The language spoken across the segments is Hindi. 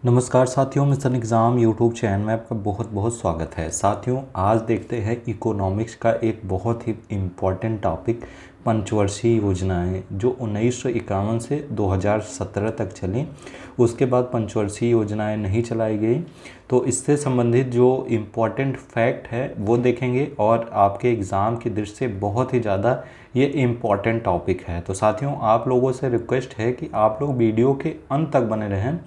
नमस्कार साथियों, मिशन एग्ज़ाम यूट्यूब चैनल में आपका बहुत बहुत स्वागत है। साथियों, आज देखते हैं इकोनॉमिक्स का एक बहुत ही इम्पॉर्टेंट टॉपिक, पंचवर्षीय योजनाएं जो 1951 से 2017 तक चली। उसके बाद पंचवर्षीय योजनाएं नहीं चलाई गई। तो इससे संबंधित जो इम्पॉर्टेंट फैक्ट है वो देखेंगे और आपके एग्ज़ाम की दृष्टि से बहुत ही ज़्यादा ये इम्पॉर्टेंट टॉपिक है। तो साथियों, आप लोगों से रिक्वेस्ट है कि आप लोग वीडियो के अंत तक बने रहें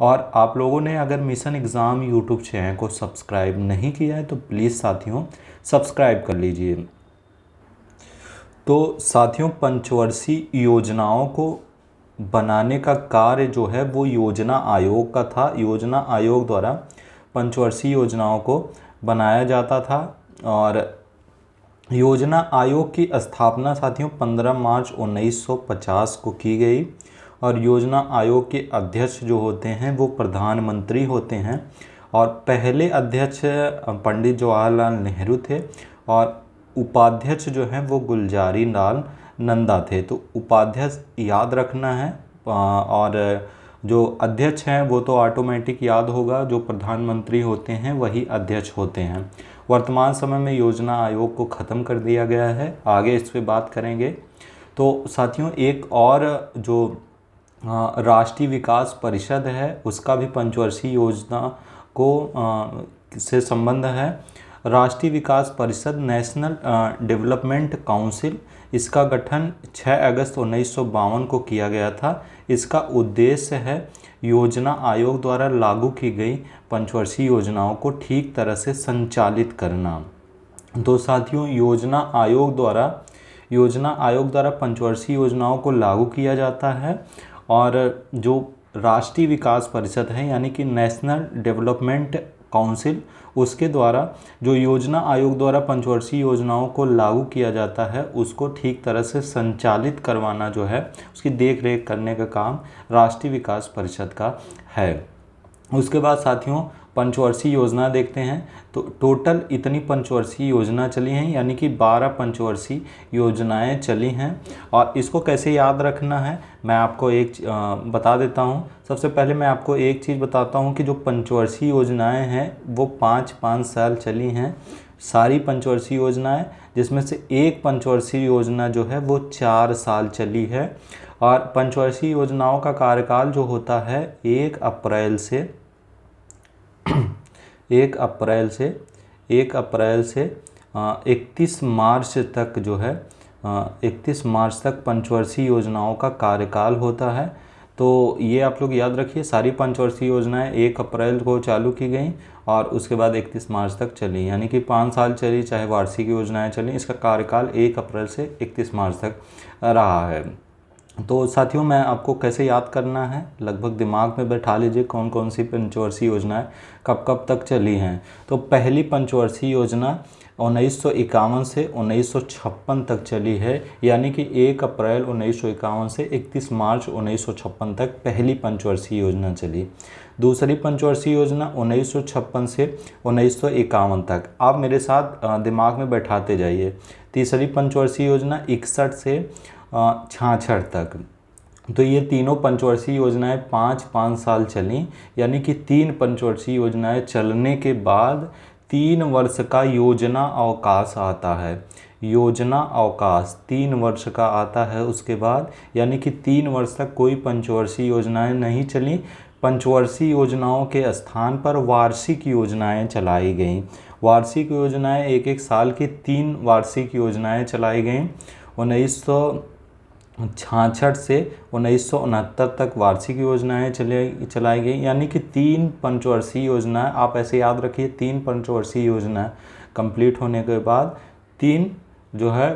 और आप लोगों ने अगर मिशन एग्ज़ाम यूट्यूब चैनल को सब्सक्राइब नहीं किया है तो प्लीज़ साथियों सब्सक्राइब कर लीजिए। तो साथियों, पंचवर्षीय योजनाओं को बनाने का कार्य जो है वो योजना आयोग का था। योजना आयोग द्वारा पंचवर्षीय योजनाओं को बनाया जाता था और योजना आयोग की स्थापना साथियों 15 मार्च 1950 को की गई और योजना आयोग के अध्यक्ष जो होते हैं वो प्रधानमंत्री होते हैं और पहले अध्यक्ष पंडित जवाहरलाल नेहरू थे और उपाध्यक्ष जो हैं वो गुलजारी लाल नंदा थे। तो उपाध्यक्ष याद रखना है और जो अध्यक्ष हैं वो तो ऑटोमेटिक याद होगा, जो प्रधानमंत्री होते हैं वही अध्यक्ष होते हैं। वर्तमान समय में योजना आयोग को ख़त्म कर दिया गया है, आगे इस पर बात करेंगे। तो साथियों, एक और जो राष्ट्रीय विकास परिषद है उसका भी पंचवर्षीय योजना को से संबंध है। राष्ट्रीय विकास परिषद नेशनल डेवलपमेंट काउंसिल, इसका गठन 6 अगस्त 1952 को किया गया था। इसका उद्देश्य है योजना आयोग द्वारा लागू की गई पंचवर्षीय योजनाओं को ठीक तरह से संचालित करना। तो साथियों, योजना आयोग द्वारा पंचवर्षीय योजनाओं को लागू किया जाता है और जो राष्ट्रीय विकास परिषद है यानी कि नेशनल डेवलपमेंट काउंसिल, उसके द्वारा जो योजना आयोग द्वारा पंचवर्षीय योजनाओं को लागू किया जाता है उसको ठीक तरह से संचालित करवाना जो है, उसकी देख रेख करने का काम राष्ट्रीय विकास परिषद का है। उसके बाद साथियों, पंचवर्षीय योजना देखते हैं। तो टोटल इतनी पंचवर्षीय योजना चली हैं यानी कि 12 पंचवर्षीय योजनाएं चली हैं और इसको कैसे याद रखना है मैं आपको एक बता देता हूं। सबसे पहले मैं आपको एक चीज़ बताता हूं कि जो पंचवर्षीय योजनाएं हैं वो 5-5 साल चली हैं सारी पंचवर्षीय योजनाएं, जिसमें से एक पंचवर्षीय योजना जो है वो 4 साल चली है। और पंचवर्षीय योजनाओं का कार्यकाल जो होता है 1 अप्रैल से 31 मार्च तक जो है 31 मार्च तक पंचवर्षीय योजनाओं का कार्यकाल होता है। तो ये आप लोग याद रखिए, सारी पंचवर्षीय योजनाएं 1 अप्रैल को चालू की गई और उसके बाद 31 मार्च तक चली, यानी कि 5 साल चली, चाहे वार्षिक योजनाएं चली। इसका कार्यकाल 1 अप्रैल से 31 मार्च तक रहा है। तो साथियों, मैं आपको कैसे याद करना है लगभग दिमाग में बैठा लीजिए कौन कौन सी पंचवर्षीय योजनाएं कब कब तक चली हैं। तो पहली पंचवर्षीय योजना 1951 से 1956 तक चली है, यानी कि 1 अप्रैल 1951 से 31 मार्च 1956 तक पहली पंचवर्षीय योजना चली। दूसरी पंचवर्षीय योजना 1956 से 1951 तक, आप मेरे साथ दिमाग में बैठाते जाइए। तीसरी पंचवर्षीय योजना 61 से 66 तक। तो ये तीनों पंचवर्षीय योजनाएं 5-5 साल चलीं, यानी कि 3 पंचवर्षीय योजनाएं चलने के बाद 3 वर्ष का योजना अवकाश आता है। योजना अवकाश 3 वर्ष का आता है उसके बाद, यानी कि 3 वर्ष तक कोई पंचवर्षीय योजनाएं नहीं चली। पंचवर्षीय योजनाओं के स्थान पर वार्षिक योजनाएं चलाई गईं। वार्षिक योजनाएं 1-1 साल की 3 वार्षिक योजनाएं चलाई गईं। 1966 से 1969 तक वार्षिक योजनाएं चलाई गई, यानी कि 3 पंचवर्षीय योजनाएं, आप ऐसे याद रखिए, 3 पंचवर्षीय योजनाएं कंप्लीट होने के बाद 3 जो है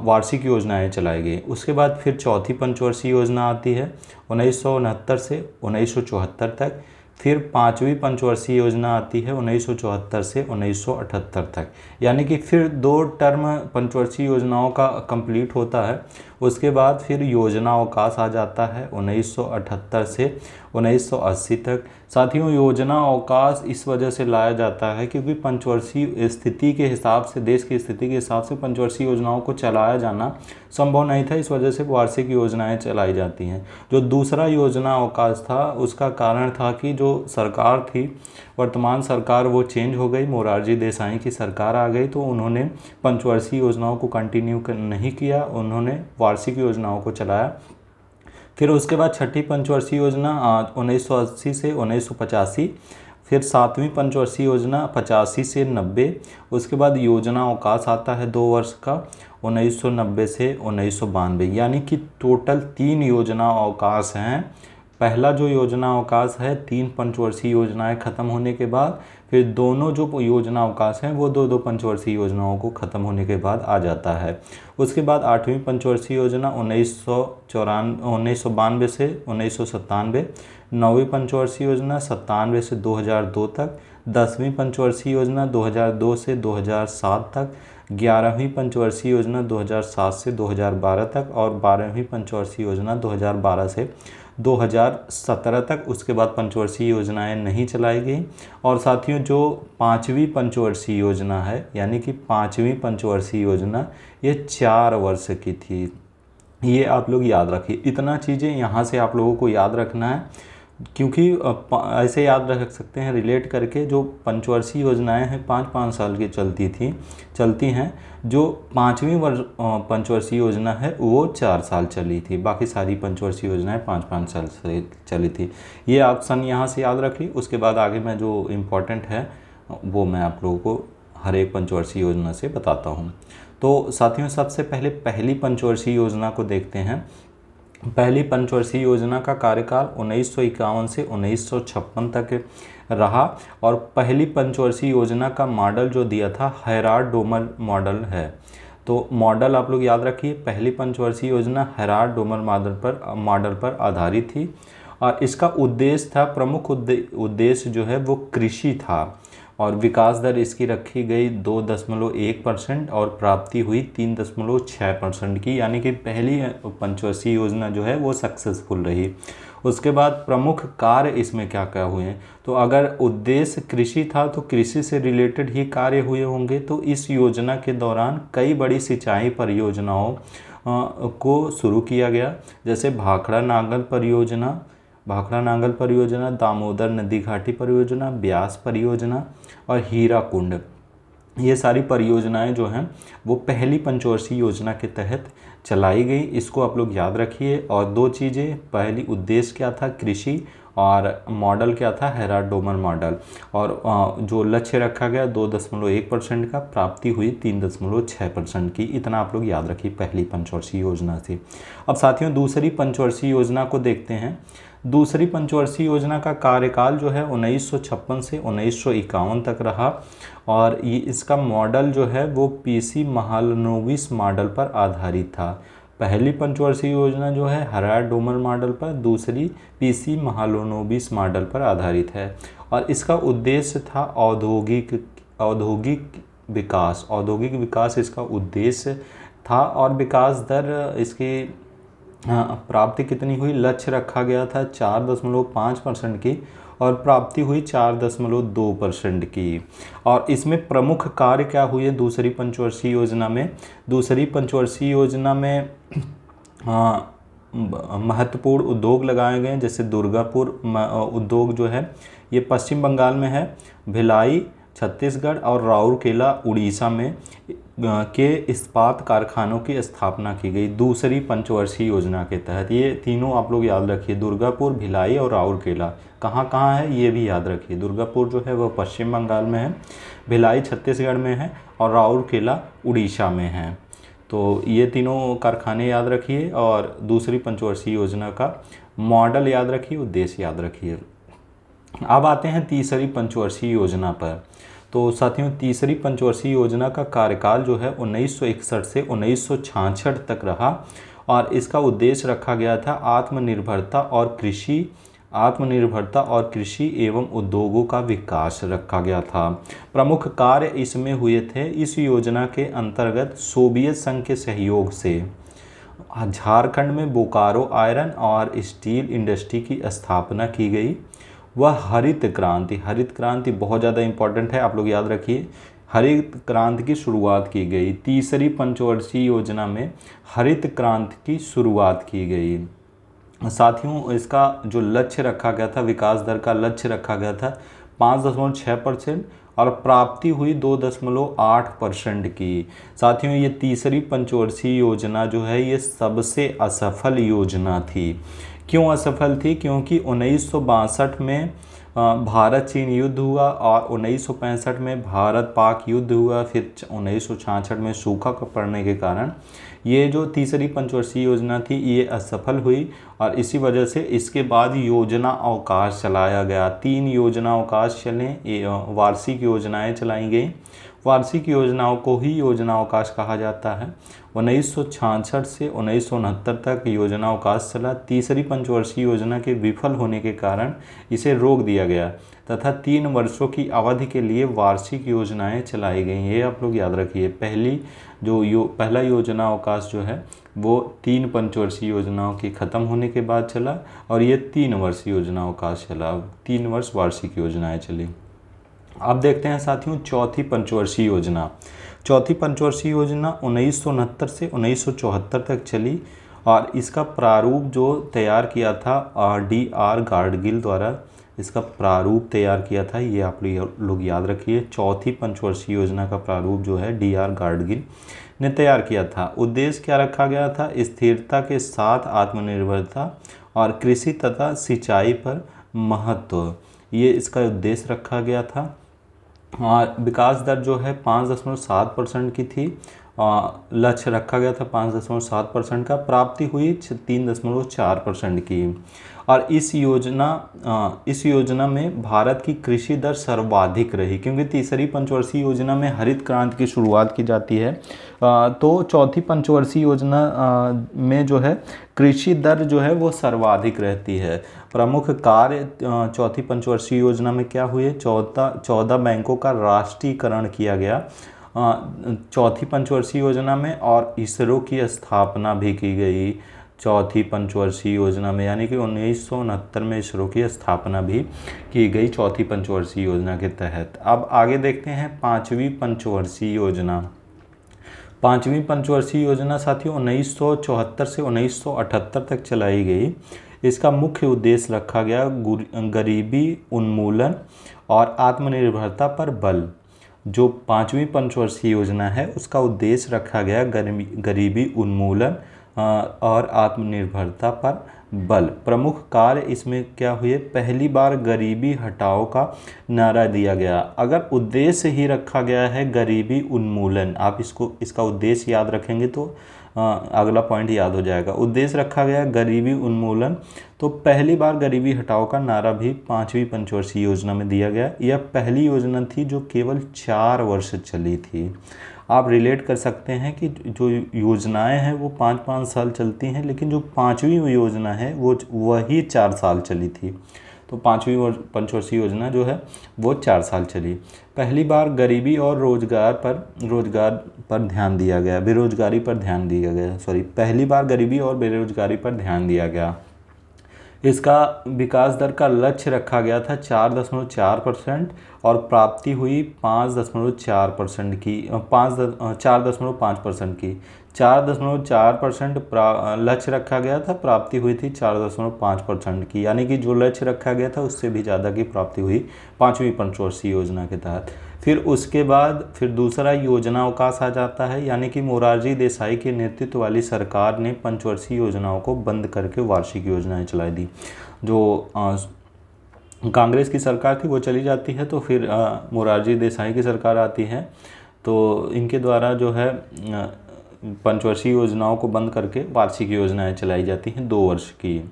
वार्षिक योजनाएं चलाई गई। उसके बाद फिर चौथी पंचवर्षीय योजना आती है 1969 से 1974 तक। फिर 5वीं पंचवर्षीय योजना आती है 1974 से 1978 तक, यानी कि फिर 2 टर्म पंचवर्षीय योजनाओं का कंप्लीट होता है। उसके बाद फिर योजना अवकाश आ जाता है 1978 से 1980 तक। साथियों, योजना अवकाश इस वजह से लाया जाता है क्योंकि पंचवर्षीय स्थिति के हिसाब से, देश की स्थिति के हिसाब से पंचवर्षीय योजनाओं को चलाया जाना संभव नहीं था। इस वजह से वार्षिक योजनाएं चलाई जाती हैं। जो दूसरा योजना अवकाश था उसका कारण था कि जो सरकार थी, वर्तमान सरकार वो चेंज हो गई, मोरारजी देसाई की सरकार आ गई, तो उन्होंने पंचवर्षीय योजनाओं को कंटिन्यू नहीं किया, उन्होंने वार्षिक योजनाओं को चलाया। फिर उसके बाद छठी पंचवर्षीय योजना 1980 से 1985, फिर सातवीं पंचवर्षीय योजना 85 से 90। उसके बाद योजना अवकाश आता है 2 वर्ष का 1990 से 1992, यानी कि टोटल 3 योजना अवकाश हैं। पहला जो योजना अवकाश है 3 पंचवर्षीय योजनाएं खत्म होने के बाद, फिर दोनों जो योजना अवकाश हैं वो 2-2 पंचवर्षीय योजनाओं को खत्म होने के बाद आ जाता है। उसके बाद 8वीं पंचवर्षीय योजना 1992 से 1997, 9वीं पंचवर्षीय योजना 97 से 2002 तक, 10वीं पंचवर्षीय योजना 2002 से 2007 तक, 11वीं पंचवर्षीय योजना 2007 से 2012 तक और 12वीं पंचवर्षीय योजना 2012 से 2017 तक। उसके बाद पंचवर्षीय योजनाएं नहीं चलाई गई। और साथियों, जो 5वीं पंचवर्षीय योजना है, यानी कि 5वीं पंचवर्षीय योजना, ये 4 वर्ष की थी। ये आप लोग याद रखिए। इतना चीज़ें यहाँ से आप लोगों को याद रखना है, क्योंकि ऐसे याद रख सकते हैं रिलेट करके। जो पंचवर्षीय योजनाएं हैं 5-5 साल की चलती हैं। जो 5वीं पंचवर्षीय योजना है वो 4 साल चली थी, बाकी सारी पंचवर्षीय योजनाएं 5-5 साल से चली थी। ये ऑप्शन यहाँ से याद रखिए। उसके बाद आगे मैं जो इम्पोर्टेंट है वो मैं आप लोगों को हर एक पंचवर्षीय योजना से बताता हूँ। तो साथियों, सबसे पहले पहली पंचवर्षीय योजना को देखते हैं। पहली पंचवर्षीय योजना का कार्यकाल 1951 से 1956 तक रहा और पहली पंचवर्षीय योजना का मॉडल जो दिया था हेराल्ड डोमर मॉडल है। तो मॉडल आप लोग याद रखिए, पहली पंचवर्षीय योजना हेराल्ड डोमर मॉडल पर आधारित थी और इसका उद्देश्य था, प्रमुख उद्देश्य जो है वो कृषि था और विकास दर इसकी रखी गई 2.1% और प्राप्ति हुई 3.6% की, यानी कि पहली पंचवर्षीय योजना जो है वो सक्सेसफुल रही। उसके बाद प्रमुख कार्य इसमें क्या क्या हुए हैं, तो अगर उद्देश्य कृषि था तो कृषि से रिलेटेड ही कार्य हुए होंगे। तो इस योजना के दौरान कई बड़ी सिंचाई परियोजनाओं को शुरू किया गया, जैसे भाखड़ा नांगल परियोजना, दामोदर नदी घाटी परियोजना, ब्यास परियोजना और हीराकुंड। ये सारी परियोजनाएं जो हैं वो पहली पंचवर्षीय योजना के तहत चलाई गई। इसको आप लोग याद रखिए। और 2 चीज़ें, पहली उद्देश्य क्या था कृषि और मॉडल क्या था हेराल्ड डोमर मॉडल। और जो लक्ष्य रखा गया 2.1% का, प्राप्ति हुई 3.6% की। इतना आप लोग याद रखिए पहली पंचवर्षीय योजना से। अब साथियों, दूसरी पंचवर्षीय योजना को देखते हैं। दूसरी पंचवर्षीय योजना का कार्यकाल जो है 1956 से 1951 तक रहा और ये इसका मॉडल जो है वो पीसी महालनोबिस मॉडल पर आधारित था। पहली पंचवर्षीय योजना जो है हेराल्ड डोमर मॉडल पर, दूसरी पीसी महालनोबिस मॉडल पर आधारित है और इसका उद्देश्य था औद्योगिक विकास इसका उद्देश्य था। और विकास दर इसकी प्राप्ति कितनी हुई, लक्ष्य रखा गया था 4.5% की और प्राप्ति हुई 4.2% की। और इसमें प्रमुख कार्य क्या हुए दूसरी पंचवर्षीय योजना में? दूसरी पंचवर्षीय योजना में महत्वपूर्ण उद्योग लगाए गए, जैसे दुर्गापुर उद्योग जो है ये पश्चिम बंगाल में है, भिलाई छत्तीसगढ़ और राउरकेला उड़ीसा में के इस्पात कारखानों की स्थापना की गई दूसरी पंचवर्षीय योजना के तहत। ये तीनों आप लोग याद रखिए, दुर्गापुर, भिलाई और राउरकेला कहाँ कहाँ है ये भी याद रखिए। दुर्गापुर जो है वह पश्चिम बंगाल में है, भिलाई छत्तीसगढ़ में है और राउरकेला उड़ीसा में है। तो ये तीनों कारखाने याद रखिए और दूसरी पंचवर्षीय योजना का मॉडल याद रखिए, उद्देश्य याद रखिए। अब आते हैं तीसरी पंचवर्षीय योजना पर। तो साथियों, तीसरी पंचवर्षीय योजना का कार्यकाल जो है 1961 से 1966 तक रहा और इसका उद्देश्य रखा गया था आत्मनिर्भरता और कृषि एवं उद्योगों का विकास रखा गया था। प्रमुख कार्य इसमें हुए थे। इस योजना के अंतर्गत सोवियत संघ के सहयोग से झारखंड में बोकारो आयरन और स्टील इंडस्ट्री की स्थापना की गई। वह हरित क्रांति बहुत ज़्यादा इम्पोर्टेंट है, आप लोग याद रखिए। हरित क्रांति की शुरुआत की गई। तीसरी पंचवर्षीय योजना में हरित क्रांति की शुरुआत की गई। साथियों, इसका जो लक्ष्य रखा गया था, विकास दर का लक्ष्य रखा गया था 5.6% और प्राप्ति हुई 2.8% की। साथियों, ये तीसरी पंचवर्षीय योजना जो है ये सबसे असफल योजना थी। क्यों असफल थी? क्योंकि 1962 में भारत चीन युद्ध हुआ और 1965 में भारत पाक युद्ध हुआ, फिर 1966 में सूखा पड़ने के कारण ये जो तीसरी पंचवर्षीय योजना थी ये असफल हुई और इसी वजह से इसके बाद योजना अवकाश चलाया गया। 3 योजना अवकाश चले, वार्षिक योजनाएं चलाई गई। वार्षिक योजनाओं को ही योजना अवकाश कहा जाता है। 1966 से 1969 तक योजना अवकाश चला। तीसरी पंचवर्षीय योजना के विफल होने के कारण इसे रोक दिया गया तथा 3 वर्षों की अवधि के लिए वार्षिक योजनाएं चलाई गई। ये आप लोग याद रखिए। पहला योजना अवकाश जो है वो 3 पंचवर्षीय योजनाओं की ख़त्म होने के बाद चला और ये 3 वर्ष योजना अवकाश चला। 3 वर्ष वार्षिक योजनाएं चली। अब देखते हैं साथियों चौथी पंचवर्षीय योजना। चौथी पंचवर्षीय योजना 1969 से 1974 तक चली और इसका प्रारूप जो तैयार किया था D.R. गाडगिल द्वारा इसका प्रारूप तैयार किया था। ये आप लोग याद रखिए। चौथी पंचवर्षीय योजना का प्रारूप जो है D.R. गाडगिल ने तैयार किया था। उद्देश्य क्या रखा गया था? स्थिरता के साथ आत्मनिर्भरता और कृषि तथा सिंचाई पर महत्व, ये इसका उद्देश्य रखा गया था। और विकास दर जो है 5.7% की थी। लक्ष्य रखा गया था 5.7% का। प्राप्ति हुई 3.4% की। और इस योजना में भारत की कृषि दर सर्वाधिक रही, क्योंकि तीसरी पंचवर्षीय योजना में हरित क्रांति की शुरुआत की जाती है। तो चौथी पंचवर्षीय योजना में जो है कृषि दर जो है वो सर्वाधिक रहती है। प्रमुख कार्य चौथी पंचवर्षीय योजना में क्या हुए? 14 बैंकों का राष्ट्रीयकरण किया गया चौथी पंचवर्षीय योजना में और इसरो की स्थापना भी की गई चौथी पंचवर्षीय योजना में, यानी कि 1969 में इसरो की स्थापना भी की गई चौथी पंचवर्षीय योजना के तहत। अब आगे देखते हैं पांचवी पंचवर्षीय योजना। पांचवी पंचवर्षीय योजना साथियों 1974 से 1978 तक चलाई गई। इसका मुख्य उद्देश्य रखा गया गरीबी उन्मूलन और आत्मनिर्भरता पर बल। जो पांचवी पंचवर्षीय योजना है उसका उद्देश्य रखा गया गरीबी उन्मूलन और आत्मनिर्भरता पर बल। प्रमुख कार्य इसमें क्या हुए? पहली बार गरीबी हटाओ का नारा दिया गया। अगर उद्देश्य ही रखा गया है गरीबी उन्मूलन, आप इसका उद्देश्य याद रखेंगे तो अगला पॉइंट याद हो जाएगा। उद्देश्य रखा गया गरीबी उन्मूलन, तो पहली बार गरीबी हटाओ का नारा भी पांचवी पंचवर्षीय योजना में दिया गया। यह पहली योजना थी जो केवल 4 वर्ष चली थी। आप रिलेट कर सकते हैं कि जो योजनाएं हैं वो 5-5 साल चलती हैं, लेकिन जो पांचवी योजना है वो वही 4 साल चली थी। तो पांचवी पंचवर्षीय योजना जो है वो 4 साल चली। पहली बार गरीबी और रोजगार पर ध्यान दिया गया, बेरोजगारी पर ध्यान दिया गया। पहली बार गरीबी और बेरोजगारी पर ध्यान दिया गया। इसका विकास दर का लक्ष्य रखा गया था 4.4% और प्राप्ति हुई 5.4% की 4.5% की। 4.4% लक्ष्य रखा गया था, प्राप्ति हुई थी 4.5% की, यानी कि जो लक्ष्य रखा गया था उससे भी ज़्यादा की प्राप्ति हुई पांचवी पंचवर्षीय योजना के तहत। फिर उसके बाद दूसरा योजना अवकाश आ जाता है, यानी कि मोरारजी देसाई के नेतृत्व वाली सरकार ने पंचवर्षीय योजनाओं को बंद करके वार्षिक योजनाएं चलाई दी। जो कांग्रेस की सरकार थी वो चली जाती है, तो फिर मोरारजी देसाई की सरकार आती है, तो इनके द्वारा जो है पंचवर्षीय योजनाओं को बंद करके वार्षिक योजनाएं चलाई जाती हैं 2 वर्ष की।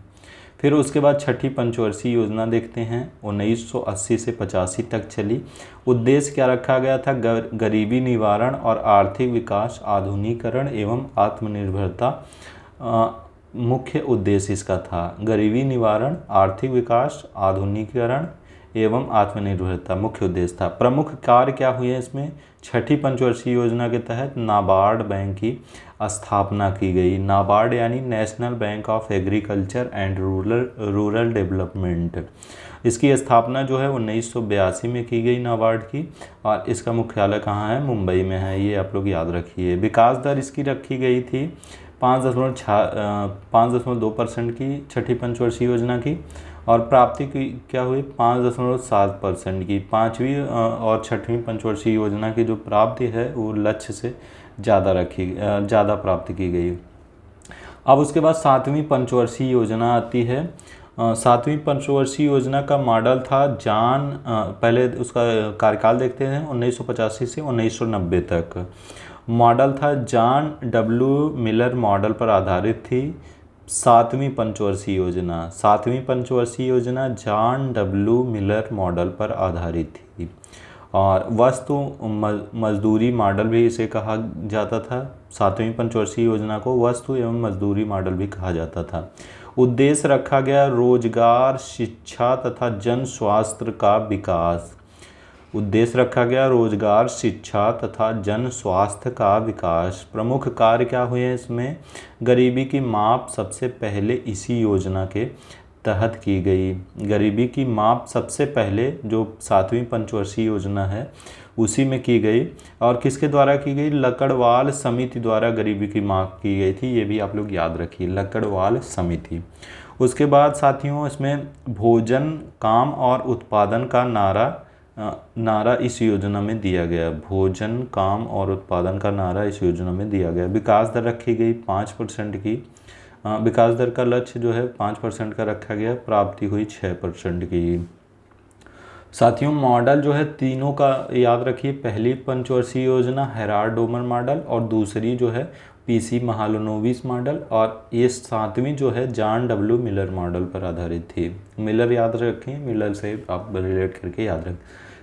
फिर उसके बाद छठी पंचवर्षीय योजना देखते हैं 1980 से 85 तक चली। उद्देश्य क्या रखा गया था? गरीबी निवारण और आर्थिक विकास, आधुनिकीकरण एवं आत्मनिर्भरता मुख्य उद्देश्य इसका था। गरीबी निवारण, आर्थिक विकास, आधुनिकीकरण एवं आत्मनिर्भरता मुख्य उद्देश्य था। प्रमुख कार्य क्या हुए इसमें? छठी पंचवर्षीय योजना के तहत नाबार्ड बैंक की स्थापना की गई। नाबार्ड यानी national bank of agriculture and rural development. इसकी स्थापना जो है 1982 में की गई नाबार्ड की, और इसका मुख्यालय कहाँ है? मुंबई में है। ये आप लोग याद रखिए। विकास दर इसकी रखी गई थी 5.2% की छठी पंचवर्षीय योजना की, और प्राप्ति की क्या हुई? 5.7% की। पाँचवीं और छठवीं पंचवर्षीय योजना की जो प्राप्ति है वो लक्ष्य से ज़्यादा प्राप्त की गई। अब उसके बाद सातवीं पंचवर्षीय योजना आती है। सातवीं पंचवर्षीय योजना का मॉडल था पहले उसका कार्यकाल देखते हैं 1985 से 1990 तक। मॉडल था जॉन डब्ल्यू मिलर मॉडल पर आधारित थी। सातवीं पंचवर्षीय पंचवर्षीय योजना जॉन डब्ल्यू मिलर मॉडल पर आधारित थी, और वस्तु मजदूरी मॉडल भी इसे कहा जाता था। सातवीं पंचवर्षीय योजना को वस्तु एवं मजदूरी मॉडल भी कहा जाता था। उद्देश्य रखा गया रोजगार, शिक्षा तथा जन स्वास्थ्य का विकास। उद्देश्य रखा गया रोजगार, शिक्षा तथा जन स्वास्थ्य का विकास। प्रमुख कार्य क्या हुए हैं इसमें? गरीबी की माप सबसे पहले इसी योजना के तहत की गई। गरीबी की माप सबसे पहले जो सातवीं पंचवर्षीय योजना है उसी में की गई, और किसके द्वारा की गई? लकड़वाल समिति द्वारा गरीबी की माप की गई थी। ये भी आप लोग याद रखिए, लकड़वाल समिति। उसके बाद साथियों इसमें भोजन, काम और उत्पादन का नारा इस योजना में दिया गया। भोजन, काम और उत्पादन का नारा इस योजना में दिया गया। विकास दर रखी गई 5% की। विकास दर का लक्ष्य जो है 5% का रखा गया, प्राप्ति हुई 6% की। साथियों मॉडल जो है तीनों का याद रखिए। पहली पंचवर्षीय योजना हेराल्ड डोमर मॉडल, और दूसरी जो है पीसी महालनोबिस मॉडल, और ये सातवीं जो है जॉन डब्ल्यू मिलर मॉडल पर आधारित थी। मिलर याद रखें, मिलर से आप रिलेट करके याद रख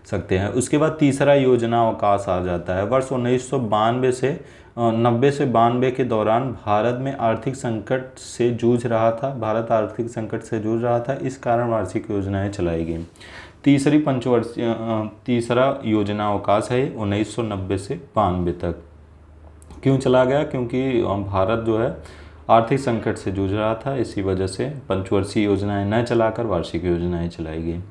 सकते हैं। उसके बाद तीसरा योजना अवकाश आ जाता है। वर्ष 1992 से 90 से 92 के दौरान भारत में आर्थिक संकट से जूझ रहा था। भारत आर्थिक संकट से जूझ रहा था, इस कारण वार्षिक योजनाएं चलाई गई। तीसरा योजना अवकाश है 1990 से 92 तक। क्यों चला गया? क्योंकि भारत जो है आर्थिक संकट से जूझ रहा था, इसी वजह से पंचवर्षीय योजनाएं न चलाकर वार्षिक योजनाएं चलाई गई।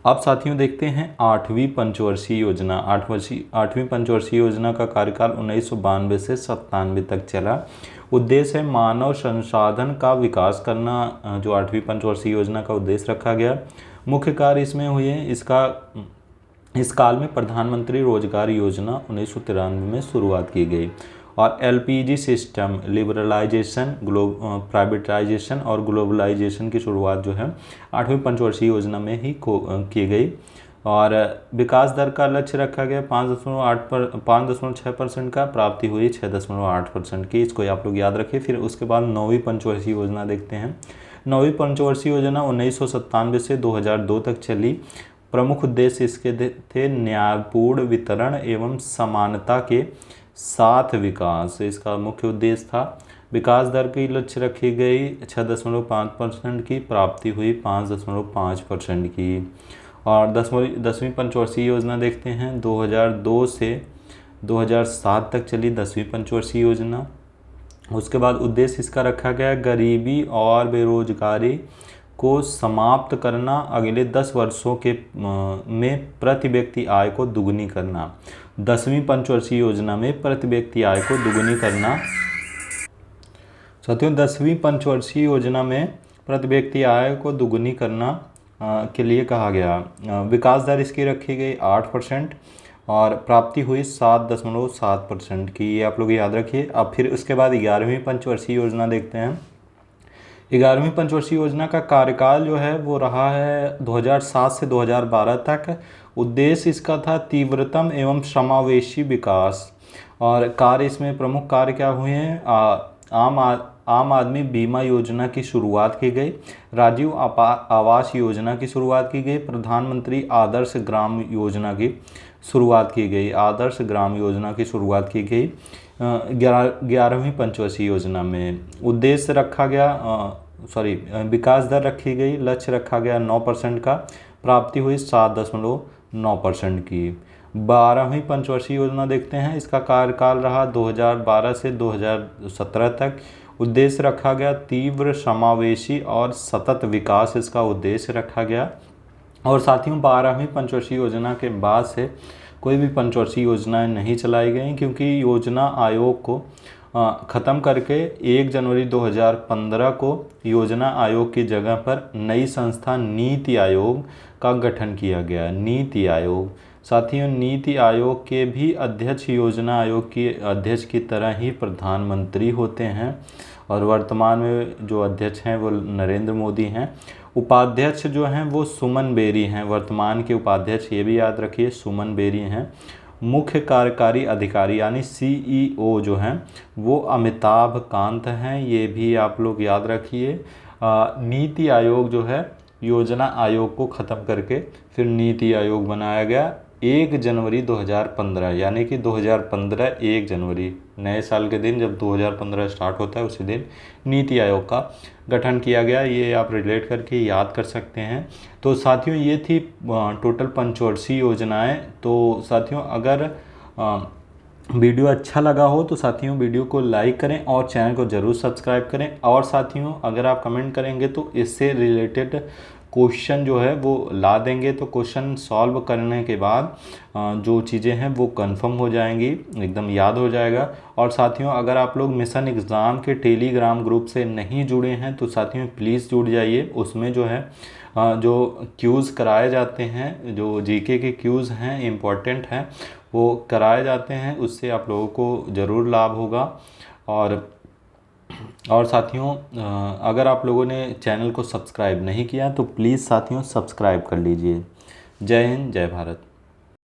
अब साथियों देखते हैं आठवीं पंचवर्षीय योजना। आठवीं पंचवर्षीय योजना का कार्यकाल 1992 से 97 तक चला। उद्देश्य है मानव संसाधन का विकास करना, जो आठवीं पंचवर्षीय योजना का उद्देश्य रखा गया। मुख्य कार्य इसमें हुए इस काल में प्रधानमंत्री रोजगार योजना 1993 में शुरुआत की गई, और एलपीजी सिस्टम लिबरलाइजेशन, प्राइवेटाइजेशन और ग्लोबलाइजेशन की शुरुआत जो है आठवीं पंचवर्षीय योजना में ही की गई। और विकास दर का लक्ष्य रखा गया 5.6% का, प्राप्ति हुई 6.8% की। इसको आप लोग याद रखिए। फिर उसके बाद नौवीं पंचवर्षीय योजना देखते हैं। नौवीं पंचवर्षीय योजना 1997 से 2002 तक चली। प्रमुख उद्देश्य इसके थे न्यायपूर्ण वितरण एवं समानता के साथ विकास। इसका मुख्य उद्देश्य था। विकास दर की लक्ष्य रखी गई 6.5% की, प्राप्ति हुई 5.5% की। और 10वीं पंचवर्षीय योजना देखते हैं। 2002 से 2007 तक चली 10वीं पंचवर्षीय योजना। उसके बाद उद्देश्य इसका रखा गया गरीबी और बेरोजगारी को समाप्त करना, अगले 10 वर्षों के में प्रति व्यक्ति आय को दुगुनी करना। 10वीं पंचवर्षीय योजना में प्रति व्यक्ति आय को दुगुनी करना। साथियों 10वीं पंचवर्षीय योजना में प्रति व्यक्ति आय को दुगुनी करना के लिए कहा गया। विकास दर इसकी रखी गई 8% और प्राप्ति हुई 7.7% की। ये आप लोग याद रखिए। अब फिर उसके बाद 11वीं पंचवर्षीय योजना देखते हैं। 11वीं पंचवर्षीय योजना का कार्यकाल जो है वो रहा है 2007 से 2012 तक। उद्देश्य इसका था तीव्रतम एवं समावेशी विकास, और कार्य इसमें प्रमुख कार्य क्या हुए हैं? आम आदमी बीमा योजना की शुरुआत की गई, राजीव आवास योजना की शुरुआत की गई, प्रधानमंत्री आदर्श ग्राम योजना की शुरुआत की गई। आदर्श ग्राम योजना की शुरुआत की गई 11वीं पंचवर्षीय योजना में। उद्देश्य रखा गया विकास दर रखी गई, लक्ष्य रखा गया 9% का, प्राप्ति हुई 7.9% की। 12वीं पंचवर्षीय योजना देखते हैं, इसका कार्यकाल रहा 2012 से 2017 तक। उद्देश्य रखा गया तीव्र समावेशी और सतत विकास, इसका उद्देश्य रखा गया। और साथियों 12वीं पंचवर्षीय योजना के बाद से कोई भी पंचवर्षीय योजनाएं नहीं चलाई गई, क्योंकि योजना आयोग को ख़त्म करके 1 जनवरी 2015 को योजना आयोग की जगह पर नई संस्था नीति आयोग का गठन किया गया। नीति आयोग, साथियों नीति आयोग के भी अध्यक्ष योजना आयोग के अध्यक्ष की तरह ही प्रधानमंत्री होते हैं, और वर्तमान में जो अध्यक्ष हैं वो नरेंद्र मोदी हैं। उपाध्यक्ष जो हैं वो सुमन बेरी हैं, वर्तमान के उपाध्यक्ष, ये भी याद रखिए, सुमन बेरी हैं। मुख्य कार्यकारी अधिकारी यानी CEO जो हैं वो अमिताभ कांत हैं, ये भी आप लोग याद रखिए। नीति आयोग जो है योजना आयोग को ख़त्म करके फिर नीति आयोग बनाया गया 1 जनवरी 2015, यानी कि 2015 1 जनवरी, नए साल के दिन जब 2015 स्टार्ट होता है उसी दिन नीति आयोग का गठन किया गया। ये आप रिलेट करके याद कर सकते हैं। तो साथियों ये थी टोटल पंचवर्षीय योजनाएं। तो साथियों अगर वीडियो अच्छा लगा हो तो साथियों वीडियो को लाइक करें और चैनल को ज़रूर सब्सक्राइब करें। और साथियों अगर आप कमेंट करेंगे तो इससे रिलेटेड क्वेश्चन जो है वो ला देंगे, तो क्वेश्चन सॉल्व करने के बाद जो चीज़ें हैं वो कंफर्म हो जाएंगी, एकदम याद हो जाएगा। और साथियों अगर आप लोग मिशन एग्ज़ाम के टेलीग्राम ग्रुप से नहीं जुड़े हैं तो साथियों प्लीज़ जुड़ जाइए। उसमें जो है जो क्यूज़ कराए जाते हैं, जो जीके के क्यूज़ हैं इम्पॉर्टेंट हैं, वो कराए जाते हैं, उससे आप लोगों को ज़रूर लाभ होगा। और साथियों अगर आप लोगों ने चैनल को सब्सक्राइब नहीं किया तो प्लीज़ साथियों सब्सक्राइब कर लीजिए। जय हिंद, जय भारत।